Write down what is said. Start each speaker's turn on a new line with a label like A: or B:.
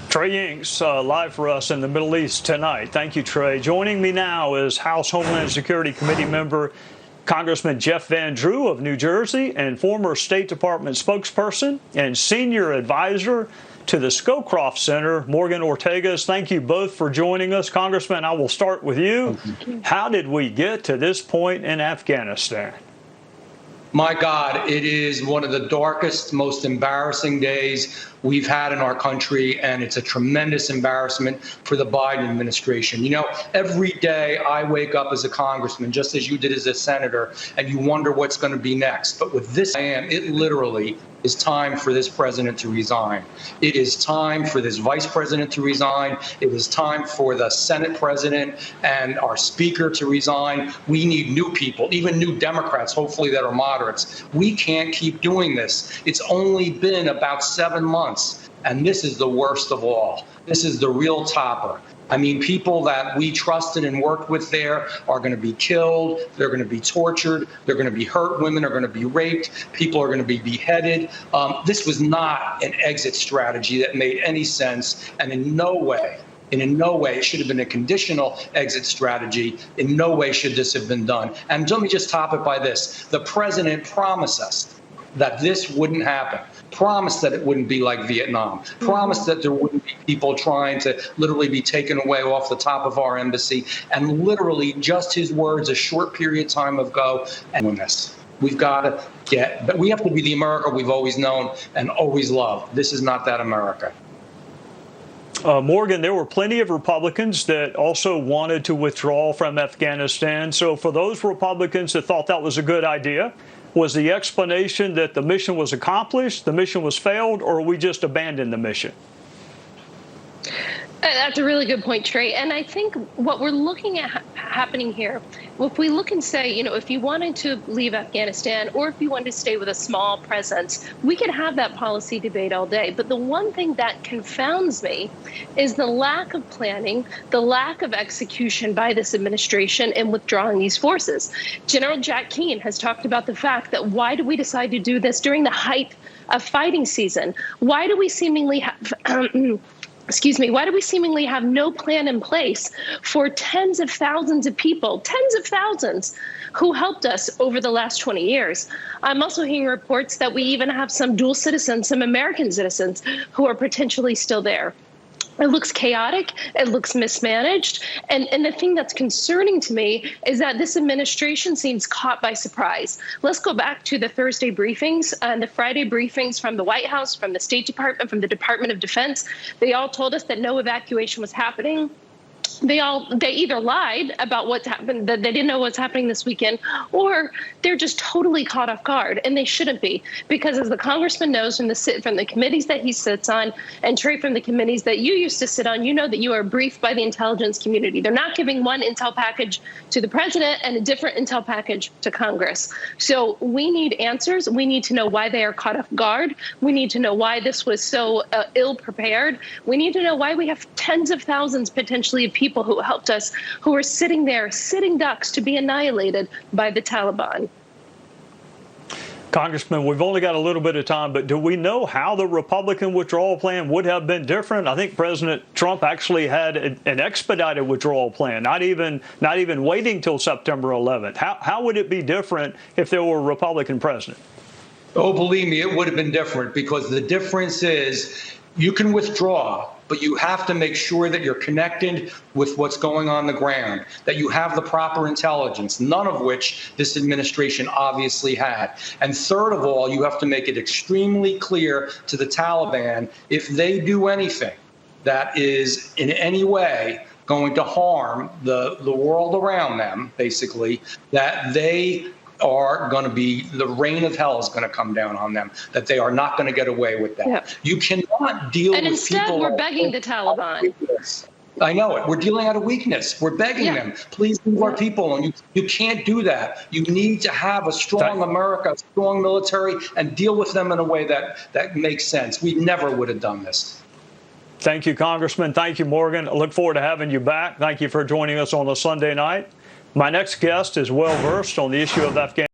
A: Trey Inks live for us in the Middle East tonight. Thank you, Trey. Joining me now is House Homeland Security Committee member Congressman Jeff Van Drew of New Jersey and former State Department spokesperson and senior advisor to the Scowcroft Center, Morgan Ortegas. Thank you both for joining us. Congressman, I will start with you. How did we get to this point in Afghanistan?
B: My God, it is one of the darkest, most embarrassing days we've had in our country, and it's a tremendous embarrassment for the Biden administration. You know, every day I wake up as a congressman, just as you did as a senator, and you wonder what's going to be next. But with this, it literally is time for this president to resign. It is time for this vice president to resign. It is time for the Senate president and our speaker to resign. We need new people, even new Democrats, hopefully that are moderates. We can't keep doing this. It's only been about 7 months, and this is the worst of all. This is the real topper. I mean, people that we trusted and worked with there are going to be killed. They're going to be tortured. They're going to be hurt. Women are going to be raped. People are going to be beheaded. This was not an exit strategy that made any sense. And in no way, it should have been a conditional exit strategy. In no way should this have been done. And let me just top it by this. The president promised us that this wouldn't happen, promised that it wouldn't be like Vietnam, promised that there wouldn't be people trying to literally be taken away off the top of our embassy, and literally just his words a short period of time ago. And this, we've got to but we have to be the America we've always known and always loved. This is not that America.
A: Morgan, there were plenty of Republicans that also wanted to withdraw from Afghanistan. So for those Republicans that thought that was a good idea, was the explanation that the mission was accomplished, the mission was failed, or we just abandoned the mission?
C: That's a really good point, Trey. And I think what we're looking at happening here, if we look and say, you know, if you wanted to leave Afghanistan or if you wanted to stay with a small presence, we could have that policy debate all day. But the one thing that confounds me is the lack of planning, the lack of execution by this administration in withdrawing these forces. General Jack Keane has talked about the fact that why do we decide to do this during the height of fighting season? Why do we seemingly have why do we seemingly have no plan in place for tens of thousands of people, tens of thousands, who helped us over the last 20 years? I'm also hearing reports that we even have some dual citizens, some American citizens, who are potentially still there. It looks chaotic. It looks mismanaged. And the thing that's concerning to me is that this administration seems caught by surprise. Let's go back to the Thursday briefings and the Friday briefings from the White House, from the State Department, from the Department of Defense. They all told us that no evacuation was happening. They either lied about what's happened, that they didn't know what's happening this weekend, or they're just totally caught off guard, and they shouldn't be, because as the congressman knows from the committees that he sits on, and Trey, from the committees that you used to sit on, you know that you are briefed by the intelligence community. They're not giving one intel package to the president and a different intel package to Congress. So we need answers. We need to know why they are caught off guard. We need to know why this was so ill prepared. We need to know why we have tens of thousands potentially of people who helped us, who are sitting there, sitting ducks to be annihilated by the Taliban.
A: Congressman, we've only got a little bit of time, but do we know how the Republican withdrawal plan would have been different? I think President Trump actually had an expedited withdrawal plan, not even waiting till September 11th. How would it be different if there were a Republican president?
B: Oh, believe me, it would have been different, because the difference is you can withdraw, but you have to make sure that you're connected with what's going on the ground, that you have the proper intelligence, none of which this administration obviously had. And third of all, you have to make it extremely clear to the Taliban, if they do anything that is in any way going to harm the world around them, basically, that they are going to be, the rain of hell is going to come down on them, that they are not going to get away with that. Yeah. You cannot deal with people. And
C: instead, we're begging the Taliban.
B: I know it. We're dealing out of weakness. We're begging them, please leave our people. And you can't do that. You need to have a strong America, a strong military, and deal with them in a way that makes sense. We never would have done this.
A: Thank you, Congressman. Thank you, Morgan. I look forward to having you back. Thank you for joining us on a Sunday night. My next guest is well-versed on the issue of Afghanistan.